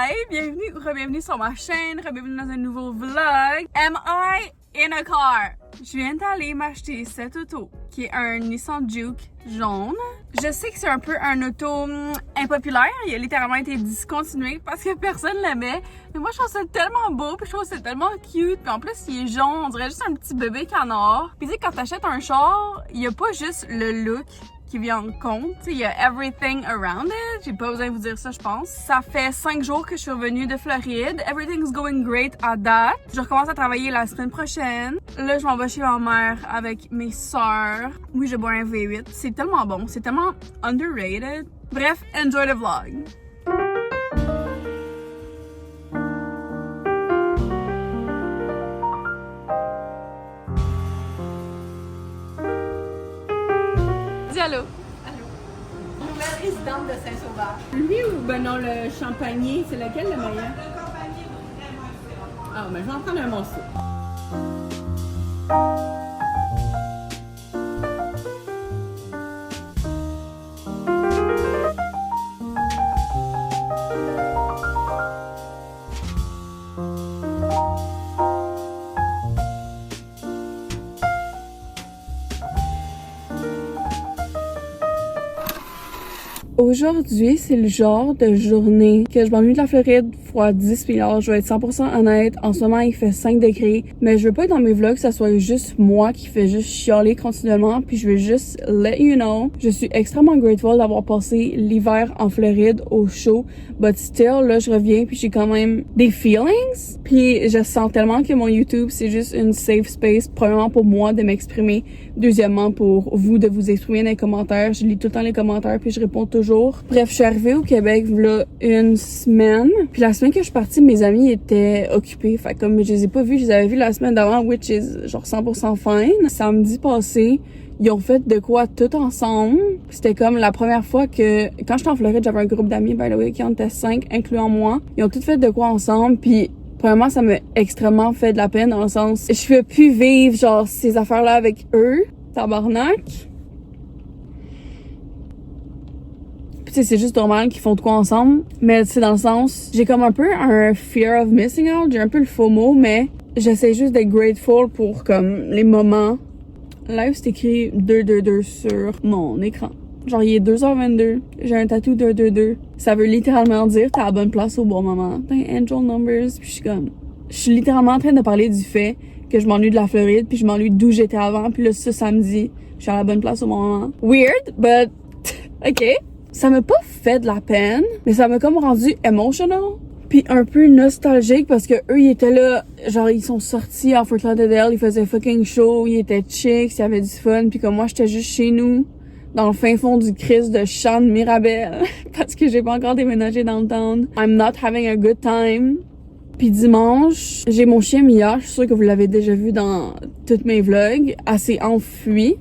Hi! Bienvenue ou re-bienvenue sur ma chaîne, re-bienvenue dans un nouveau vlog. Am I in a car? Je viens d'aller m'acheter cette auto qui est un Nissan Juke jaune. Je sais que c'est un peu un auto impopulaire, il a littéralement été discontinué parce que personne l'aimait. Mais moi je trouve ça tellement beau, puis je trouve ça tellement cute, puis en plus il est jaune, on dirait juste un petit bébé canard. Puis tu sais quand t'achètes un char, il y a pas juste le look qui vient en compte. Il y a everything around it. J'ai pas besoin de vous dire ça, je pense. Ça fait 5 jours que je suis revenue de Floride. Everything's going great à date. Je recommence à travailler la semaine prochaine. Là, je m'en vais chez ma mère avec mes sœurs. Oui, je bois un V8. C'est tellement bon. C'est tellement underrated. Bref, enjoy the vlog. Allô. Nouvelle résidente de Saint-Sauveur. Lui ou ben non, le champagner, c'est lequel le meilleur? Le compagnie va vraiment excellent. Ah, ben je vais en prendre un morceau. Aujourd'hui, c'est le genre de journée que je m'ennuie de la Floride fois 10 milliards. Je vais être 100% honnête. En ce moment, il fait 5 degrés. Mais je veux pas que dans mes vlogs, ça soit juste moi qui fait juste chialer continuellement. Puis je veux juste let you know. Je suis extrêmement grateful d'avoir passé l'hiver en Floride au chaud. But still, là, je reviens puis j'ai quand même des feelings. Puis je sens tellement que mon YouTube, c'est juste une safe space. Premièrement pour moi de m'exprimer. Deuxièmement pour vous de vous exprimer dans les commentaires. Je lis tout le temps les commentaires puis je réponds toujours. Bref, je suis arrivée au Québec là une semaine. Puis la semaine que je suis partie, mes amis étaient occupés. Fait que comme je les ai pas vus, je les avais vus la semaine d'avant, which is genre 100% fine. Samedi passé, ils ont fait de quoi tout ensemble. C'était comme la première fois que, quand j'étais en Floride, j'avais un groupe d'amis, by the way, qui en était 5, incluant moi. Ils ont tout fait de quoi ensemble, puis premièrement, ça m'a extrêmement fait de la peine dans le sens, je peux plus vivre genre ces affaires-là avec eux. Tabarnak. Puis c'est juste normal qu'ils font de quoi ensemble. Mais c'est dans le sens, j'ai comme un peu un fear of missing out. J'ai un peu le FOMO, mais j'essaie juste d'être grateful pour comme les moments. Live, c'est écrit 222 sur mon écran. Genre, il est 2h22. J'ai un tatou 222. Ça veut littéralement dire t'es à la bonne place au bon moment. T'as angel numbers. Puis je suis littéralement en train de parler du fait que je m'ennuie de la Floride, puis je m'ennuie d'où j'étais avant. Puis là, ce samedi, je suis à la bonne place au bon moment. Weird, but OK. Ça m'a pas fait de la peine, mais ça m'a comme rendu emotional. Puis un peu nostalgique parce que eux, ils étaient là, genre ils sont sortis à Fort Lauderdale, ils faisaient fucking chaud, ils étaient chicks, il y avait du fun. Puis comme moi, j'étais juste chez nous, dans le fin fond du Christ de champ de Mirabel, parce que j'ai pas encore déménagé dans le town. I'm not having a good time. Puis dimanche, j'ai mon chien Mia, je suis sûre que vous l'avez déjà vu dans tous mes vlogs. Elle s'est enfuie.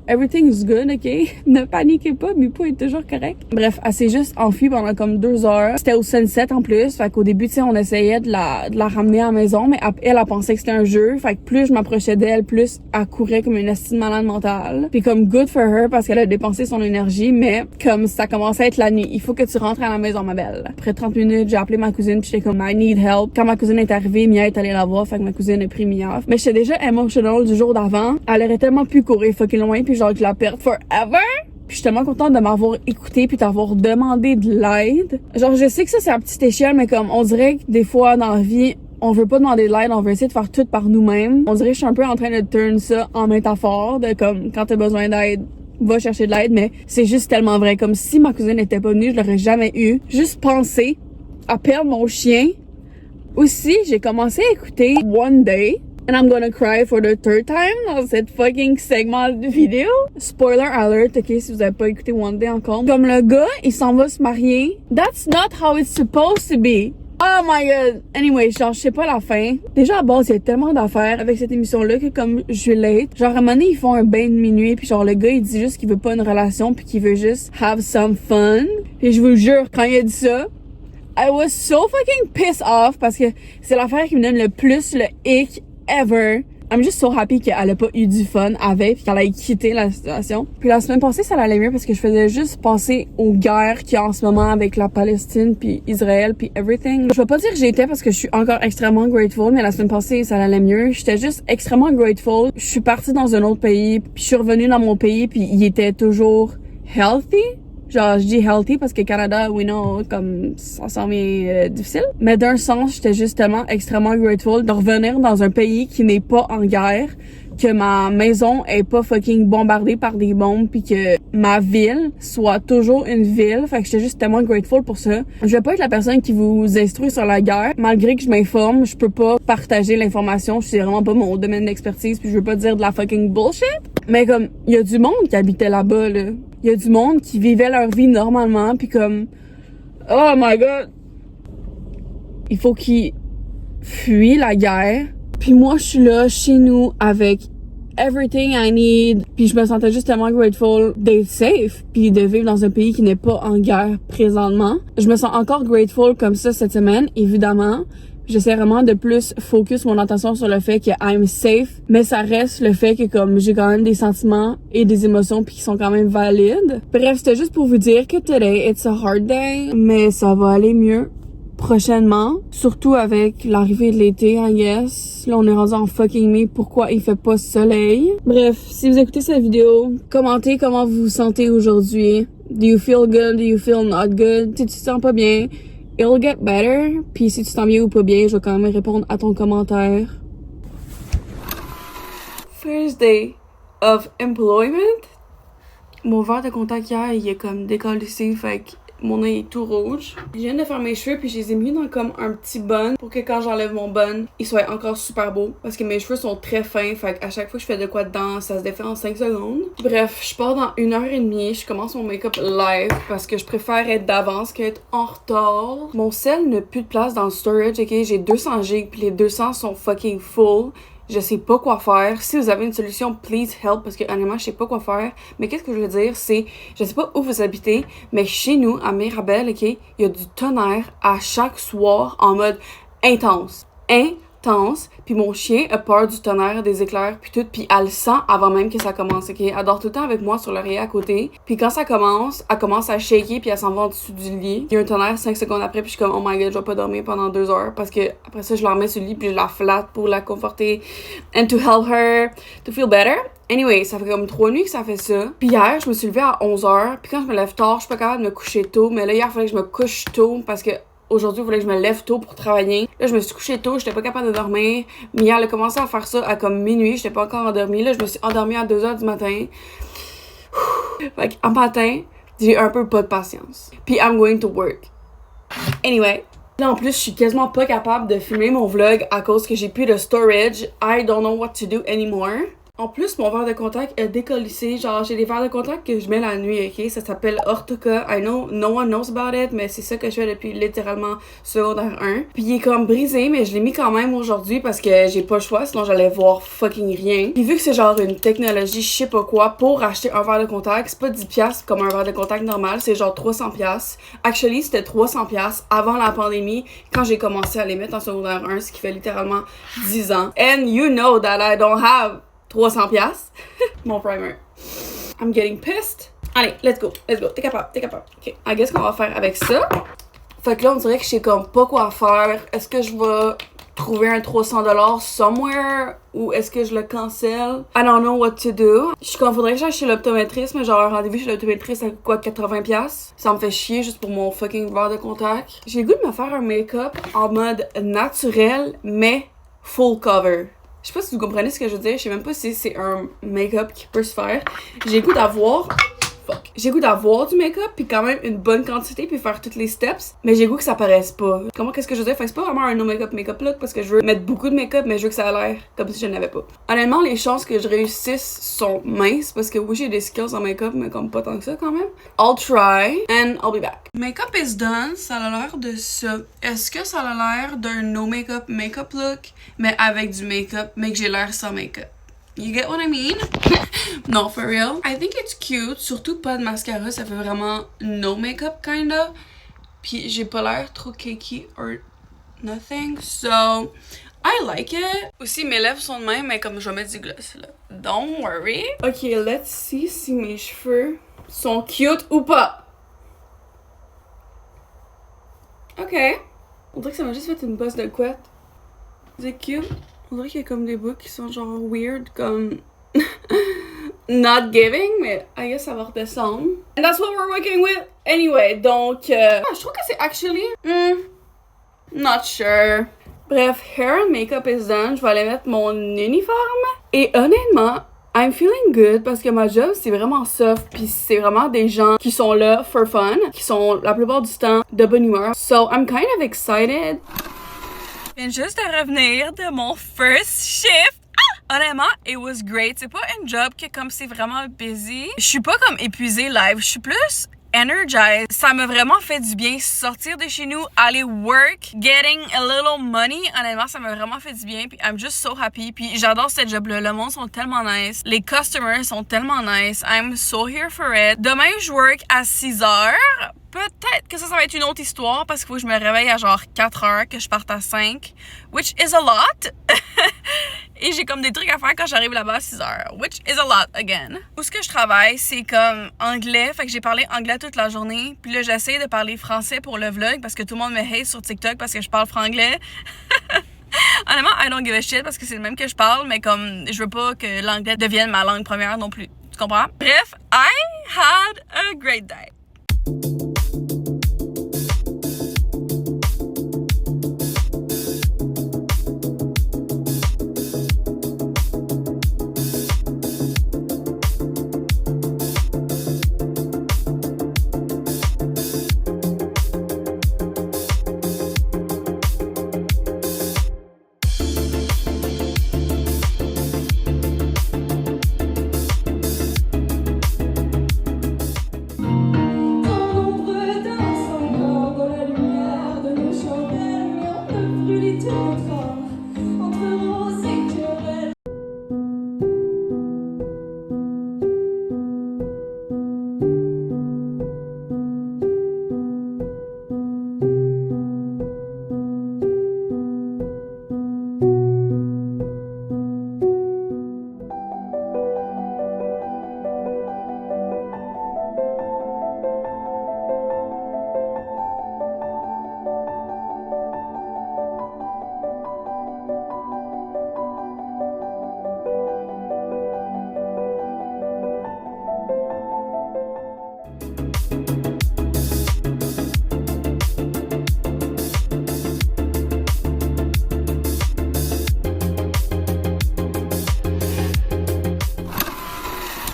Everything is good, OK? Ne paniquez pas, Mipo est toujours correct. Bref, elle s'est juste enfuie pendant comme 2 heures. C'était au sunset en plus, fait qu'au début, tu sais, on essayait de la ramener à la maison, mais elle a pensé que c'était un jeu. Fait que plus je m'approchais d'elle, plus elle courait comme une estime malade mentale. Puis comme good for her parce qu'elle a dépensé son énergie, mais comme ça commençait à être la nuit, il faut que tu rentres à la maison, ma belle. Après 30 minutes, j'ai appelé ma cousine, puis j'étais comme I need help. Quand ma cousine est arrivée, Mia est allée la voir, fait que ma cousine a pris Mia. Mais j'étais déjà emotional du jour d'avant. Elle aurait tellement pu courir fucking loin, puis genre que je la perde forever. Puis je suis tellement contente de m'avoir écoutée puis d'avoir demandé de l'aide. Genre je sais que ça c'est à petite échelle, mais comme on dirait que des fois dans la vie, on veut pas demander de l'aide, on veut essayer de faire tout par nous-mêmes. On dirait que je suis un peu en train de turn ça en métaphore, de comme quand t'as besoin d'aide, va chercher de l'aide, mais c'est juste tellement vrai. Comme si ma cousine n'était pas venue, je l'aurais jamais eu. Juste penser à perdre mon chien. Aussi, j'ai commencé à écouter One Day. And I'm gonna cry for the third time dans cette fucking segment de vidéo. Spoiler alert, ok, si vous avez pas écouté One Day encore. Comme le gars, il s'en va se marier. That's not how it's supposed to be. Oh my god. Anyway, genre, je sais pas la fin. Déjà, à base, il y a tellement d'affaires avec cette émission-là que comme je suis late. Genre, à un moment donné, ils font un bain de minuit puis genre, le gars, il dit juste qu'il veut pas une relation puis qu'il veut juste have some fun. Et je vous le jure, quand il a dit ça, I was so fucking pissed off parce que c'est l'affaire qui me donne le plus le hic ever. I'm just so happy qu'elle a pas eu du fun avec pis qu'elle ait quitté la situation. Puis la semaine passée, ça allait mieux parce que je faisais juste penser aux guerres qu'il y a en ce moment avec la Palestine puis Israël puis everything. Je vais pas dire que j'étais parce que je suis encore extrêmement grateful, mais la semaine passée, ça allait mieux. J'étais juste extrêmement grateful. Je suis partie dans un autre pays puis je suis revenue dans mon pays puis il était toujours healthy. Genre, je dis healthy parce que Canada, we know, comme, ça s'en vient difficile. Mais d'un sens, j'étais juste tellement extrêmement grateful de revenir dans un pays qui n'est pas en guerre, que ma maison est pas fucking bombardée par des bombes, puis que ma ville soit toujours une ville. Fait que j'étais juste tellement grateful pour ça. Je vais pas être la personne qui vous instruit sur la guerre. Malgré que je m'informe, je peux pas partager l'information. C'est vraiment pas mon domaine d'expertise, puis je veux pas dire de la fucking bullshit. Mais comme, il y a du monde qui habitait là-bas, là. Il y a du monde qui vivait leur vie normalement, puis comme, oh my god, il faut qu'ils fuient la guerre. Puis moi, je suis là, chez nous, avec everything I need. Puis je me sentais juste tellement grateful d'être safe, puis de vivre dans un pays qui n'est pas en guerre présentement. Je me sens encore grateful comme ça cette semaine, évidemment. J'essaie vraiment de plus focus mon attention sur le fait que I'm safe, mais ça reste le fait que comme j'ai quand même des sentiments et des émotions puis qui sont quand même valides. Bref, c'était juste pour vous dire que today it's a hard day, mais ça va aller mieux prochainement, surtout avec l'arrivée de l'été, I guess. Là, on est rendu en fucking mai, pourquoi il fait pas soleil? Bref, si vous écoutez cette vidéo, commentez comment vous vous sentez aujourd'hui. Do you feel good? Do you feel not good? Si tu te sens pas bien, it'll get better. Puis si tu te sens bien ou pas bien, je vais quand même répondre à ton commentaire. First day of employment. Mon verre de contact hier, il est comme décalissé, fait que mon œil est tout rouge. Je viens de faire mes cheveux puis je les ai mis dans comme un petit bun pour que quand j'enlève mon bun, ils soient encore super beaux. Parce que mes cheveux sont très fins, fait qu'à chaque fois que je fais de quoi dedans, ça se défait en 5 secondes. Bref, je pars dans 1h30, je commence mon make-up live parce que je préfère être d'avance qu'être en retard. Mon sel n'a plus de place dans le storage, ok? J'ai 200 GB puis les 200 sont fucking full. Je sais pas quoi faire. Si vous avez une solution, please help, parce que honnêtement, je sais pas quoi faire. Mais qu'est-ce que je veux dire, c'est, je sais pas où vous habitez, mais chez nous, à Mirabel, ok, il y a du tonnerre à chaque soir en mode intense. Intense. Puis mon chien a peur du tonnerre, des éclairs, puis tout. Puis elle le sent avant même que ça commence, ok? Elle dort tout le temps avec moi sur l'oreiller à côté. Puis quand ça commence, elle commence à shaker, puis elle s'en va en dessous du lit. Il y a un tonnerre 5 secondes après, puis je suis comme, oh my god, je vais pas dormir pendant 2 heures. Parce que après ça, je la remets sur le lit, puis je la flatte pour la conforter. And to help her to feel better. Anyway, ça fait comme 3 nuits que ça fait ça. Puis hier, je me suis levée à 11h. Puis quand je me lève tard, je suis pas capable de me coucher tôt. Mais là, hier, il fallait que je me couche tôt parce que aujourd'hui, il fallait que je me lève tôt pour travailler. Là, je me suis couchée tôt, j'étais pas capable de dormir. Mais hier, elle a commencé à faire ça à comme minuit, j'étais pas encore endormie. Là, je me suis endormie à 2h du matin. Fait qu'en matin, j'ai un peu pas de patience. Puis I'm going to work. Anyway. Là, en plus, je suis quasiment pas capable de filmer mon vlog à cause que j'ai plus de storage. I don't know what to do anymore. En plus, mon verre de contact est décollissé. Genre, j'ai des verres de contact que je mets la nuit, ok? Ça s'appelle Orthoka. I know no one knows about it, mais c'est ça que je fais depuis littéralement secondaire 1. Puis il est comme brisé, mais je l'ai mis quand même aujourd'hui parce que j'ai pas le choix, sinon j'allais voir fucking rien. Puis vu que c'est genre une technologie, je sais pas quoi, pour acheter un verre de contact, c'est pas 10$ comme un verre de contact normal, c'est genre 300$. Actually, c'était 300$ avant la pandémie, quand j'ai commencé à les mettre en secondaire 1, ce qui fait littéralement 10 ans. And you know that I don't have 300$. Mon primer. I'm getting pissed. Allez, let's go. T'es capable. Ok. I guess qu'on va faire avec ça. Fait que là, on dirait que je sais comme pas quoi faire. Est-ce que je vais trouver un 300$ somewhere ou est-ce que je le cancelle? I don't know what to do. Je suis comme, faudrait que j'aille chez l'optométriste, mais genre un rendez-vous chez l'optométriste, ça coûte quoi, 80$? Ça me fait chier juste pour mon fucking verre de contact. J'ai le goût de me faire un make-up en mode naturel, mais full cover. Je sais pas si vous comprenez ce que je veux dire. Je sais même pas si c'est un make-up qui peut se faire. J'ai le goût d'avoir... J'ai le goût d'avoir du make-up, puis quand même une bonne quantité, puis faire toutes les steps. Mais j'ai le goût que ça paraisse pas. Comment qu'est-ce que je veux dire? Fait que c'est pas vraiment un no make-up look, parce que je veux mettre beaucoup de make-up, mais je veux que ça a l'air comme si je n'avais pas. Honnêtement, les chances que je réussisse sont minces, parce que oui, j'ai des skills en make-up, mais comme pas tant que ça quand même. I'll try, and I'll be back. Make-up is done. Ça a l'air de ça. Est-ce que ça a l'air d'un no make-up look, mais avec du make-up, mais que j'ai l'air sans make-up? You get what I mean? Non, for real. I think it's cute. Surtout pas de mascara. Ça fait vraiment no makeup, kinda. Puis j'ai pas l'air trop cakey or nothing. So, I like it. Aussi, mes lèvres sont de même, mais comme je vais mettre du gloss, là. Don't worry. Ok, let's see si mes cheveux sont cute ou pas. Ok. On dirait que ça m'a juste fait une bosse de couette. C'est cute. On dirait qu'il y a comme des bouts qui sont genre weird, comme... not giving, mais I guess ça va redescendre. And that's what we're working with. Anyway, donc... je trouve que c'est actually... not sure. Bref, hair and makeup is done. Je vais aller mettre mon uniforme. Et honnêtement, I'm feeling good parce que ma job, c'est vraiment soft. Puis c'est vraiment des gens qui sont là for fun. Qui sont la plupart du temps de bonne humeur. So I'm kind of excited. Je viens juste de revenir de mon first shift. Honnêtement, it was great. C'est pas un job que comme c'est vraiment busy. Je suis pas comme épuisée live. Je suis plus energized. Ça m'a vraiment fait du bien sortir de chez nous, aller work, getting a little money. Honnêtement, ça m'a vraiment fait du bien. Puis I'm just so happy. Puis j'adore cette job-là. Le monde sont tellement nice. Les customers sont tellement nice. I'm so here for it. Demain, je work à 6 heures. Peut-être que ça va être une autre histoire parce qu'il faut que je me réveille à genre 4 heures, que je parte à 5, which is a lot. Et j'ai comme des trucs à faire quand j'arrive là-bas à 6 heures, which is a lot again. Où ce que je travaille, c'est comme anglais, fait que j'ai parlé anglais toute la journée. Puis là, j'essaie de parler français pour le vlog parce que tout le monde me hate sur TikTok parce que je parle franglais. Honnêtement, I don't give a shit parce que c'est le même que je parle, mais comme je veux pas que l'anglais devienne ma langue première non plus. Tu comprends? Bref, I had a great day.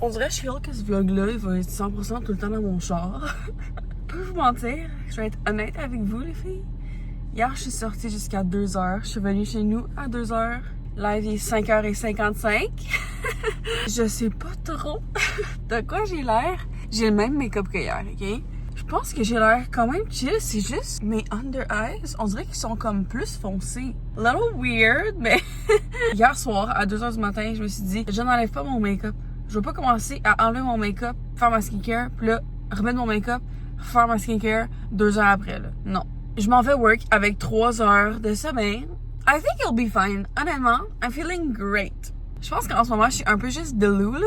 On dirait, je feel que ce vlog-là, il va être 100% tout le temps dans mon char. Je peux vous mentir, je vais être honnête avec vous, les filles. Hier, je suis sortie jusqu'à 2h. Je suis venue chez nous à 2h. Live, il est 5h55. Je sais pas trop de quoi j'ai l'air. J'ai le même make-up que hier, ok? Je pense que j'ai l'air quand même chill. C'est juste mes under eyes. On dirait qu'ils sont comme plus foncés. Little weird, mais... Hier soir, à 2h du matin, je me suis dit, je n'enlève pas mon make-up. Je veux pas commencer à enlever mon make-up, faire ma skincare, puis là, remettre mon make-up, faire ma skincare 2 heures après, là. Non. Je m'en vais work avec 3 heures de sommeil. I think it'll be fine. Honnêtement, I'm feeling great. Je pense qu'en ce moment, je suis un peu juste delulu.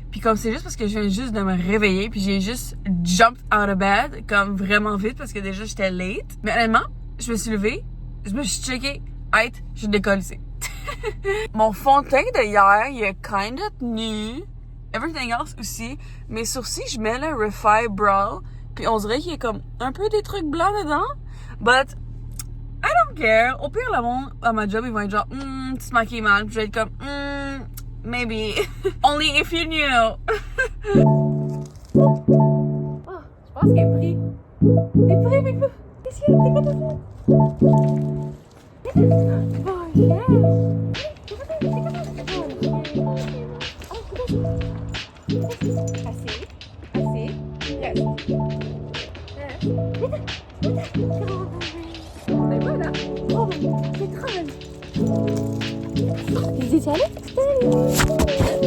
Puis comme c'est juste parce que je viens juste de me réveiller, puis j'ai juste jumped out of bed, comme vraiment vite, parce que déjà, j'étais late. Mais honnêtement, je me suis levée, je me suis checkée, je décolle ici. Mon fond de teint de hier, il est kinda tenu. Everything else aussi. Mes sourcils, je mets le Refi Brow. Puis on dirait qu'il y a comme un peu des trucs blancs dedans. But I don't care. Au pire, le monde à ma job, ils vont être genre, tu te maquilles mal. Puis je vais être comme, maybe. Only if you knew. Oh, je pense qu'elle est pris. T'es prêt, Big Boo? Qu'est-ce qu'il y a? T'es quoi, oh, yes. Assez, assez, reste. Ben voilà. Oh, c'est trop bien. Les étoiles, c'est